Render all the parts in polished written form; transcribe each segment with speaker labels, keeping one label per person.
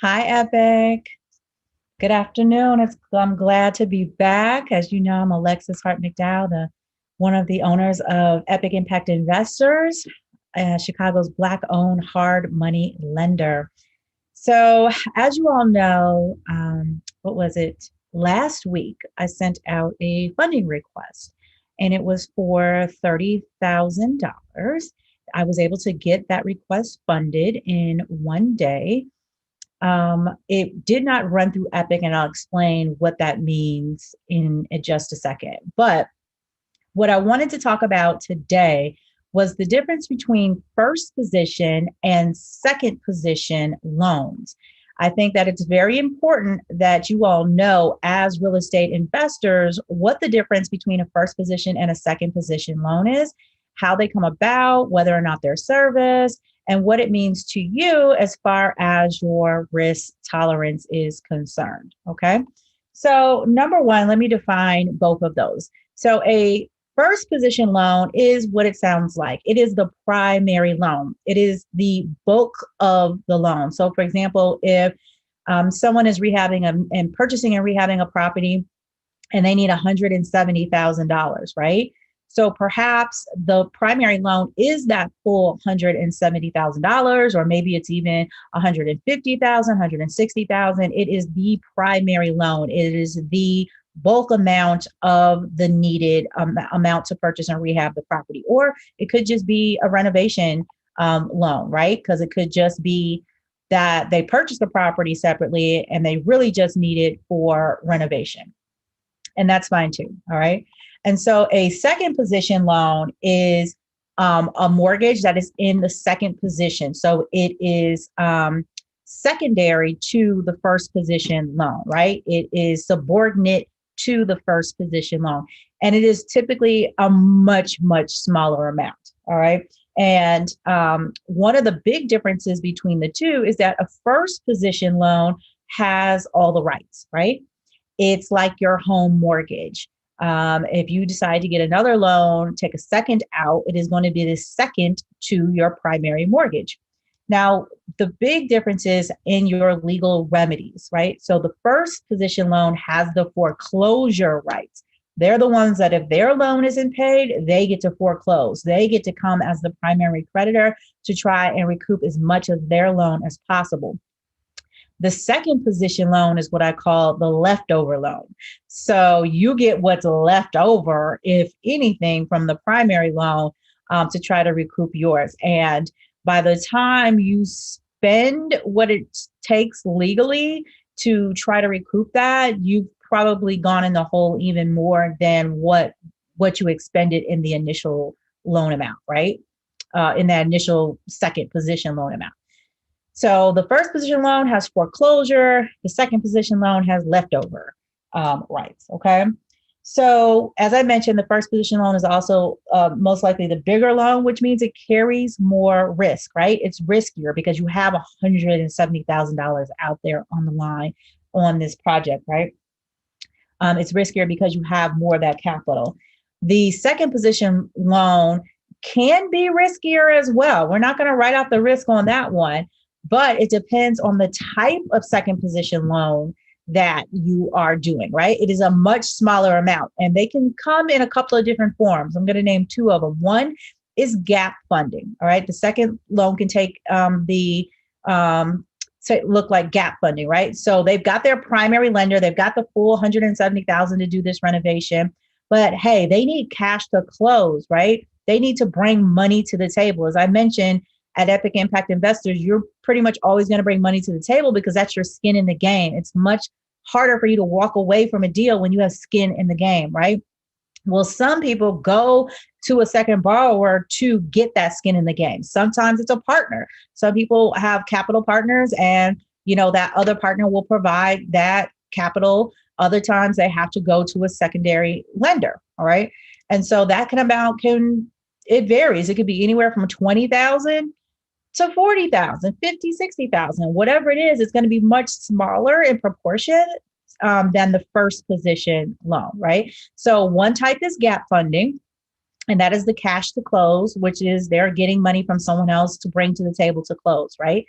Speaker 1: Hi, Epic. Good afternoon. I'm glad to be back. As you know, I'm Alexis Hart McDowell, one of the owners of Epic Impact Investors, Chicago's Black-owned hard money lender. So, as you all know, what was it? Last week, I sent out a funding request, and it was for $30,000. I was able to get that request funded in one day. It did not run through Epic, and I'll explain what that means in just a second. But what I wanted to talk about today was the difference between first position and second position loans. I think that it's very important that you all know, as real estate investors, what the difference between a first position and a second position loan is, how they come about, whether or not they're serviced, and what it means to you as far as your risk tolerance is concerned. Okay. So, number one, let me define both of those. So, a first position loan is what it sounds like. It is the primary loan. It is the bulk of the loan. So, for example, if someone is and purchasing and rehabbing a property, and they need $170,000, right? So perhaps the primary loan is that full $170,000, or maybe it's even 150,000, 160,000. It is the primary loan. It is the bulk amount of the needed amount to purchase and rehab the property. Or it could just be a renovation loan, right? Because it could just be that they purchased the property separately and they really just need it for renovation. And that's fine too. All right. And so a second position loan is a mortgage that is in the second position. So it is secondary to the first position loan, right? It is subordinate to the first position loan. And it is typically a much, much smaller amount. All right. And one of the big differences between the two is that a first position loan has all the rights, right? It's like your home mortgage. If you decide to get another loan, take a second out, it is going to be the second to your primary mortgage. Now, the big difference is in your legal remedies, right? So the first position loan has the foreclosure rights. They're the ones that if their loan isn't paid, they get to foreclose. They get to come as the primary creditor to try and recoup as much of their loan as possible. The second position loan is what I call the leftover loan. So you get what's left over, if anything, from the primary loan to try to recoup yours. And by the time you spend what it takes legally to try to recoup that, you've probably gone in the hole even more than what you expended in the initial loan amount, right? In that initial second position loan amount. So the first position loan has foreclosure. The second position loan has leftover rights. Okay. So as I mentioned, the first position loan is also most likely the bigger loan, which means it carries more risk, right? It's riskier because you have $170,000 out there on the line on this project, right? It's riskier because you have more of that capital. The second position loan can be riskier as well. We're not going to write off the risk on that one, but it depends on the type of second position loan that you are doing, right? It is a much smaller amount, and they can come in a couple of different forms. I'm going to name two of them. One is gap funding. All right. The second loan can take look like gap funding, right? So they've got their primary lender. They've got the full 170,000 to do this renovation, but hey, they need cash to close, right? They need to bring money to the table. As I mentioned, at Epic Impact Investors, you're pretty much always going to bring money to the table because that's your skin in the game. It's much harder for you to walk away from a deal when you have skin in the game, right? Well, some people go to a second borrower to get that skin in the game. Sometimes it's a partner. Some people have capital partners, and that other partner will provide that capital. Other times they have to go to a secondary lender. All right. And so that it varies. It could be anywhere from 20,000 to 40,000, 50, 60,000, whatever it is. It's going to be much smaller in proportion than the first position loan, right? So one type is gap funding, and that is the cash to close, which is they're getting money from someone else to bring to the table to close, right?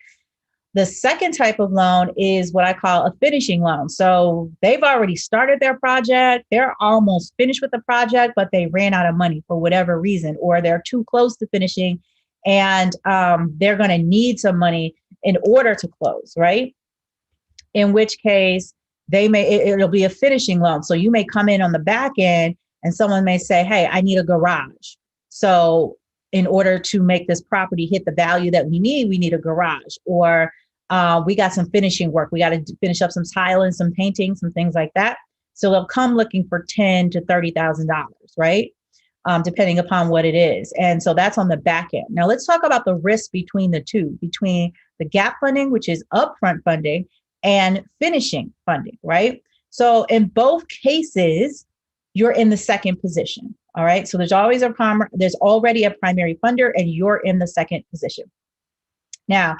Speaker 1: The second type of loan is what I call a finishing loan. So they've already started their project. They're almost finished with the project, but they ran out of money for whatever reason, or they're too close to finishing and they're going to need some money in order to close, right? In which case it'll be a finishing loan. So you may come in on the back end and someone may say, hey, I need a garage. So in order to make this property hit the value that we need a garage. Or we got some finishing work. We got to finish up some tile and some painting, some things like that. So they'll come looking for $10,000 to $30,000, right? Depending upon what it is. And so that's on the back end. Now let's talk about the risk between the two, between the gap funding, which is upfront funding, and finishing funding, right? So in both cases, you're in the second position. All right. So there's always there's already a primary funder and you're in the second position. Now,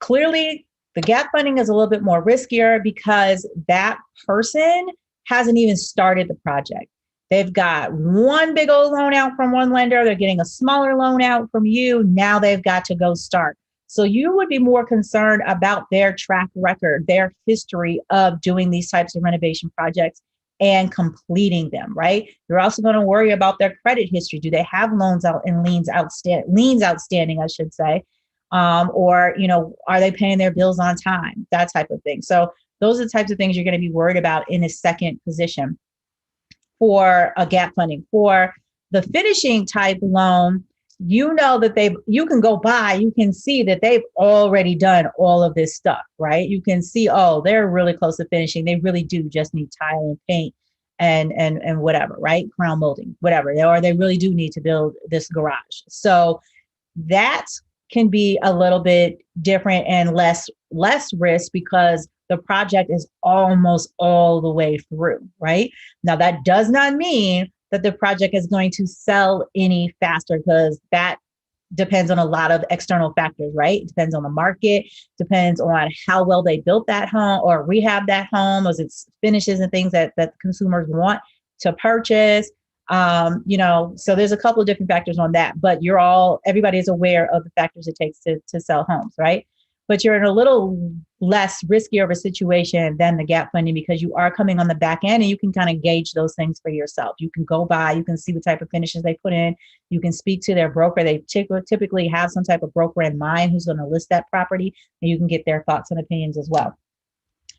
Speaker 1: clearly the gap funding is a little bit more riskier because that person hasn't even started the project. They've got one big old loan out from one lender. They're getting a smaller loan out from you. Now they've got to go start. So you would be more concerned about their track record, their history of doing these types of renovation projects and completing them, right? You're also going to worry about their credit history. Do they have loans out and liens outstanding, I should say? Or, are they paying their bills on time? That type of thing. So those are the types of things you're going to be worried about in a second position for a gap funding. For the finishing type loan, that you can go by, you can see that they've already done all of this stuff, right? You can see, oh, they're really close to finishing. They really do just need tile and paint and whatever, right? Crown molding, whatever. Or they really do need to build this garage. So that can be a little bit different and less risk because the project is almost all the way through, right? Now, that does not mean that the project is going to sell any faster because that depends on a lot of external factors, right? It depends on the market, depends on how well they built that home or rehab that home, as it's finishes and things that consumers want to purchase. So there's a couple of different factors on that, but everybody is aware of the factors it takes to sell homes, right? But you're in a little less riskier of a situation than the gap funding because you are coming on the back end and you can kind of gauge those things for yourself. You can go by, you can see what type of finishes they put in. You can speak to their broker. They typically have some type of broker in mind who's going to list that property, and you can get their thoughts and opinions as well.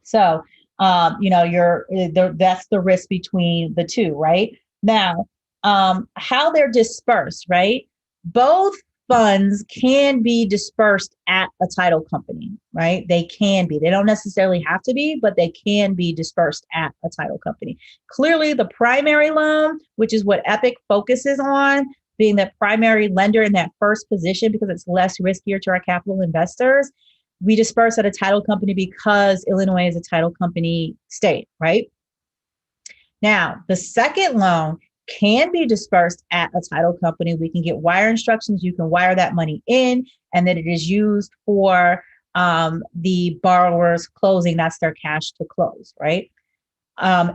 Speaker 1: So, that's the risk between the two, right? Now, how they're dispersed, right? Both funds can be dispersed at a title company, right? They can be. They don't necessarily have to be, but they can be dispersed at a title company. Clearly, the primary loan, which is what Epic focuses on, being the primary lender in that first position because it's less riskier to our capital investors, we disperse at a title company because Illinois is a title company state, right? Now, the second loan can be dispersed at a title company. We can get wire instructions. You can wire that money in, and then it is used for the borrower's closing. That's their cash to close, right?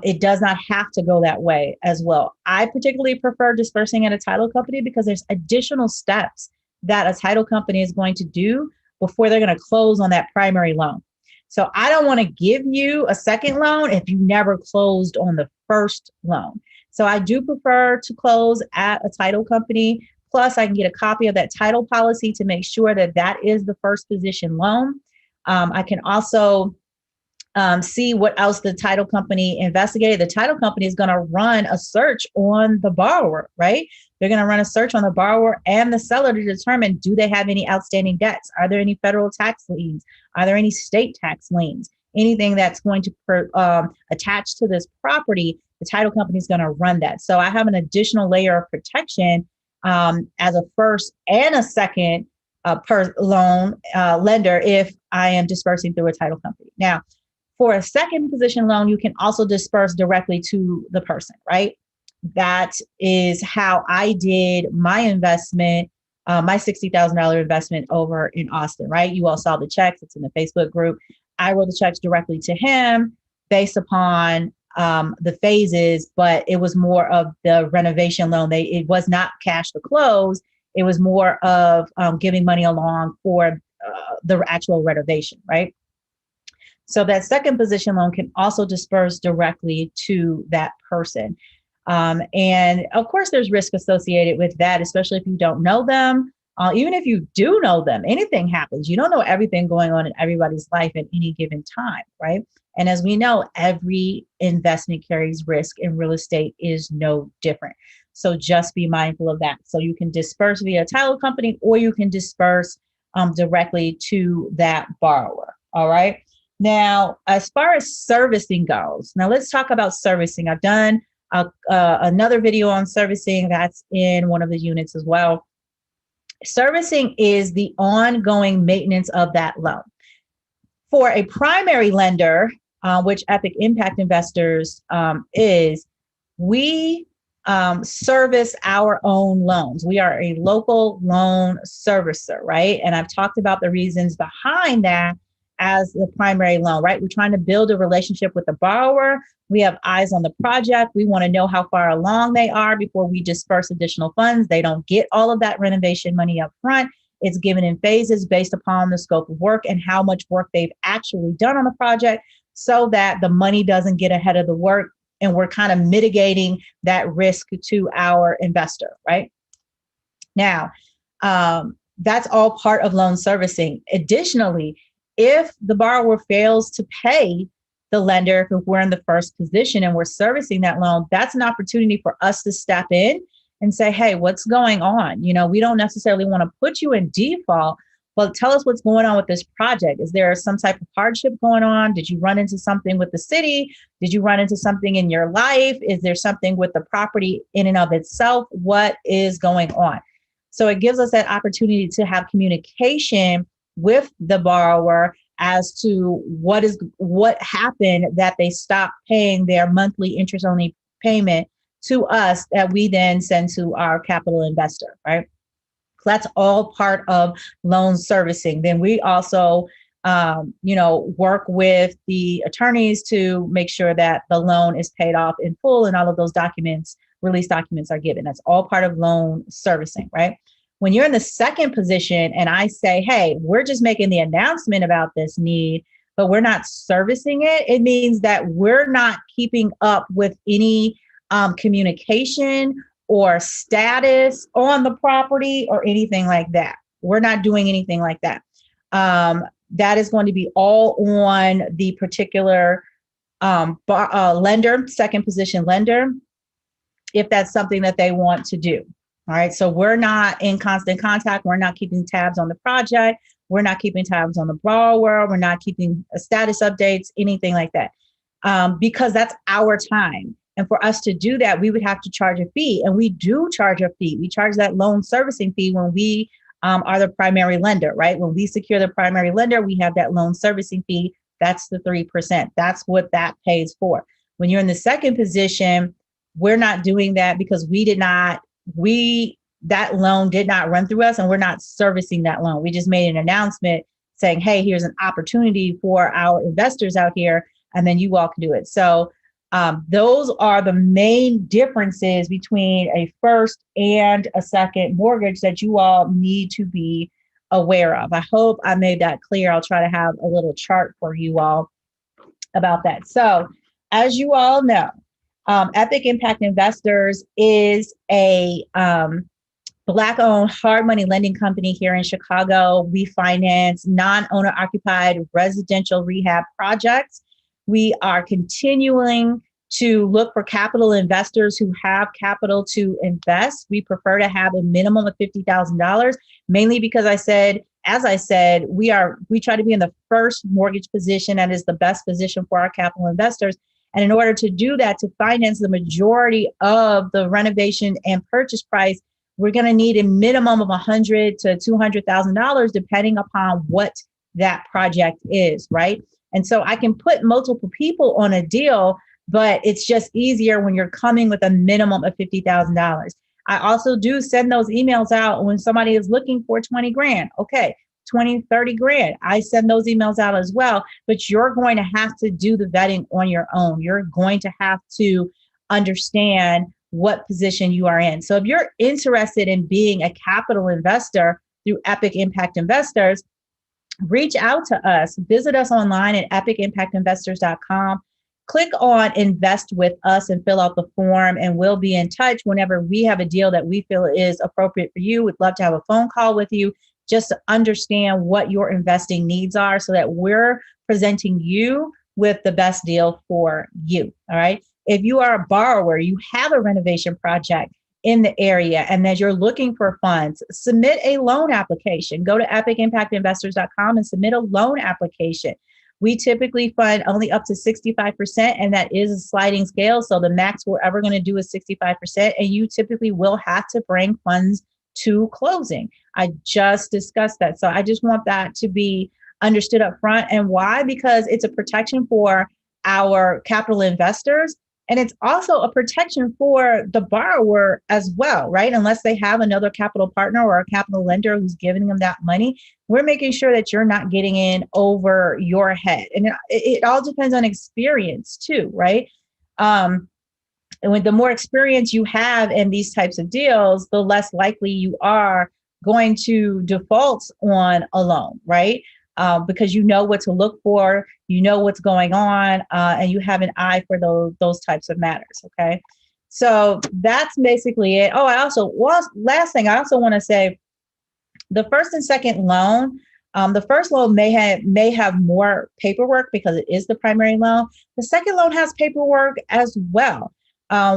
Speaker 1: It does not have to go that way as well. I particularly prefer dispersing at a title company because there's additional steps that a title company is going to do before they're going to close on that primary loan. So I don't want to give you a second loan if you never closed on the first loan. So I do prefer to close at a title company. Plus, I can get a copy of that title policy to make sure that that is the first position loan. I can also see what else the title company investigated. The title company is going to run a search on the borrower, right? They're going to run a search on the borrower and the seller to determine, do they have any outstanding debts? Are there any federal tax liens? Are there any state tax liens? Anything that's going to attach to this property, the title company is going to run that. So I have an additional layer of protection as a first and a second per loan lender if I am dispersing through a title company. Now, for a second position loan, you can also disperse directly to the person, right? That is how I did my investment, my $60,000 investment over in Austin, right? You all saw the checks. It's in the Facebook group. I wrote the checks directly to him based upon the phases, but it was more of the renovation loan. It was not cash to close. It was more of giving money along for the actual renovation, right? So that second position loan can also disperse directly to that person. And of course, there's risk associated with that, especially if you don't know them. Even if you do know them, anything happens. You don't know everything going on in everybody's life at any given time, right? And as we know, every investment carries risk, and real estate is no different. So just be mindful of that. So you can disperse via title company, or you can disperse directly to that borrower. All right. Now, as far as servicing goes, now let's talk about servicing. I've done another video on servicing that's in one of the units as well. Servicing is the ongoing maintenance of that loan. For a primary lender, which Epic Impact Investors is, we service our own loans. We are a local loan servicer, right? And I've talked about the reasons behind that as the primary loan, right? We're trying to build a relationship with the borrower. We have eyes on the project. We want to know how far along they are before we disperse additional funds. They don't get all of that renovation money up front. It's given in phases based upon the scope of work and how much work they've actually done on the project, so that the money doesn't get ahead of the work, and we're kind of mitigating that risk to our investor, right? Now, that's all part of loan servicing. Additionally, if the borrower fails to pay the lender, if we're in the first position and we're servicing that loan, that's an opportunity for us to step in and say, hey, what's going on? You know, we don't necessarily want to put you in default, but tell us what's going on with this project. Is there some type of hardship going on? Did you run into something with the city? Did you run into something in your life? Is there something with the property in and of itself? What is going on? So it gives us that opportunity to have communication with the borrower as to what happened that they stopped paying their monthly interest only payment to us, that we then send to our capital investor, right? So that's all part of loan servicing. Then we also, work with the attorneys to make sure that the loan is paid off in full, and all of those documents, release documents, are given. That's all part of loan servicing, right? When you're in the second position and I say, hey, we're just making the announcement about this need, but we're not servicing it, it means that we're not keeping up with any communication or status on the property or anything like that. We're not doing anything like that. That is going to be all on the particular lender, second position lender, if that's something that they want to do. All right. So we're not in constant contact. We're not keeping tabs on the project. We're not keeping tabs on the borrower. We're not keeping status updates, anything like that, because that's our time. And for us to do that, we would have to charge a fee. And we do charge a fee. We charge that loan servicing fee when we are the primary lender, right? When we secure the primary lender, we have that loan servicing fee. That's the 3%. That's what that pays for. When you're in the second position, we're not doing that because that loan did not run through us, and we're not servicing that loan. We just made an announcement saying, hey, here's an opportunity for our investors out here, and then you all can do it. So those are the main differences between a first and a second mortgage that you all need to be aware of. I hope I made that clear. I'll try to have a little chart for you all about that. So as you all know, Epic Impact Investors is a Black-owned hard money lending company here in Chicago. We finance non-owner occupied residential rehab projects. We are continuing to look for capital investors who have capital to invest. We prefer to have a minimum of $50,000, mainly because as I said, we try to be in the first mortgage position that is the best position for our capital investors. And in order to do that, to finance the majority of the renovation and purchase price, we're going to need a minimum of $100,000 to $200,000, depending upon what that project is, right? And so I can put multiple people on a deal, but it's just easier when you're coming with a minimum of $50,000. I also do send those emails out when somebody is looking for 20 grand. Okay, 20, 30 grand. I send those emails out as well, but you're going to have to do the vetting on your own. You're going to have to understand what position you are in. So if you're interested in being a capital investor through Epic Impact Investors, reach out to us. Visit us online at epicimpactinvestors.com. Click on Invest with Us and fill out the form, and we'll be in touch whenever we have a deal that we feel is appropriate for you. We'd love to have a phone call with you just to understand what your investing needs are so that we're presenting you with the best deal for you. All right. If you are a borrower, you have a renovation project in the area, and as you're looking for funds, submit a loan application. Go to epicimpactinvestors.com and submit a loan application. We typically fund only up to 65%, and that is a sliding scale. So the max we're ever going to do is 65%, and you typically will have to bring funds to closing. I just discussed that. So I just want that to be understood up front. And why? Because it's a protection for our capital investors. And it's also a protection for the borrower as well, right? Unless they have another capital partner or a capital lender who's giving them that money, we're making sure that you're not getting in over your head. And it all depends on experience too, right? And when the more experience you have in these types of deals, the less likely you are going to default on a loan, right? Because you know what to look for, you know what's going on, and you have an eye for those types of matters. Okay, so that's basically it. Oh, last thing I also want to say, the first and second loan. The first loan may have more paperwork because it is the primary loan. The second loan has paperwork as well.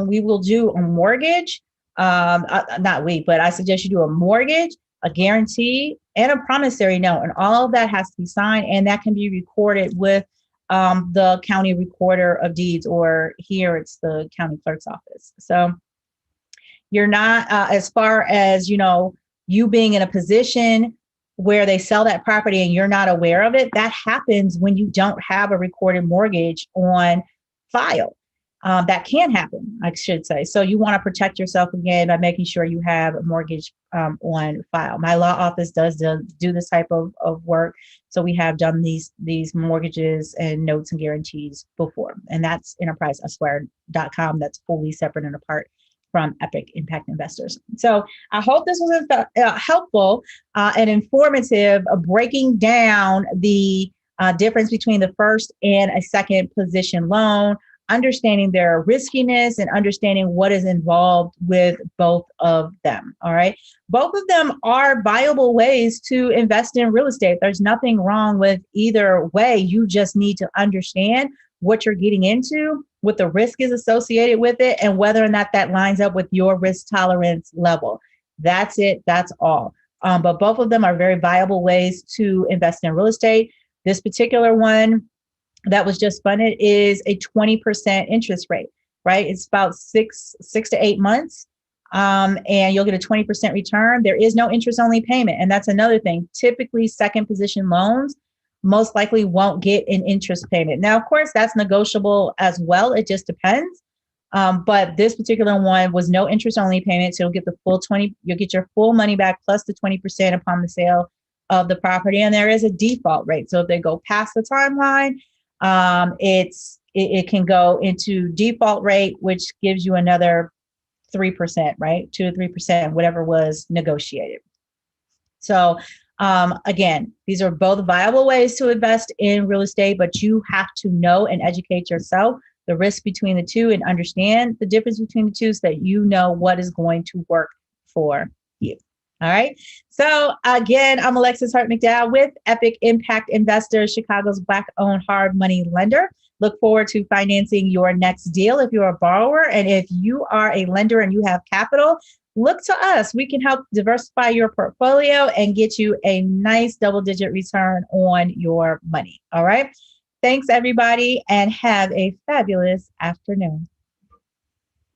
Speaker 1: We will do a mortgage. Not we, but I suggest you do a mortgage, a guarantee, and a promissory note. And all of that has to be signed, and that can be recorded with the county recorder of deeds, or here it's the county clerk's office. So you're not, as far as, you being in a position where they sell that property and you're not aware of it, that happens when you don't have a recorded mortgage on file. That can happen, I should say. So you want to protect yourself again by making sure you have a mortgage on file. My law office does do this type of work. So we have done these mortgages and notes and guarantees before. And that's enterpriseesquire.com. That's fully separate and apart from Epic Impact Investors. So I hope this was helpful and informative of breaking down the difference between the first and a second position loan, understanding their riskiness and understanding what is involved with both of them. All right. Both of them are viable ways to invest in real estate. There's nothing wrong with either way. You just need to understand what you're getting into, what the risk is associated with it, and whether or not that lines up with your risk tolerance level. That's it. That's all. But both of them are very viable ways to invest in real estate. This particular one that was just funded is a 20% interest rate, right? It's about six to 8 months. And you'll get a 20% return. There is no interest only payment. And that's another thing. Typically, second position loans most likely won't get an interest payment. Now, of course, that's negotiable as well. It just depends. But this particular one was no interest only payment. So you'll get the full 20, you'll get your full money back plus the 20% upon the sale of the property. And there is a default rate. So if they go past the timeline, it can go into default rate, which gives you another 3%, right? 2 to 3%, whatever was negotiated. So again, these are both viable ways to invest in real estate, but you have to know and educate yourself the risk between the two and understand the difference between the two so that you know what is going to work for you. All right. So again, I'm Alexis Hart McDowell with Epic Impact Investors, Chicago's Black-owned hard money lender. Look forward to financing your next deal if you're a borrower. And if you are a lender and you have capital, look to us. We can help diversify your portfolio and get you a nice double-digit return on your money. All right. Thanks, everybody, and have a fabulous afternoon.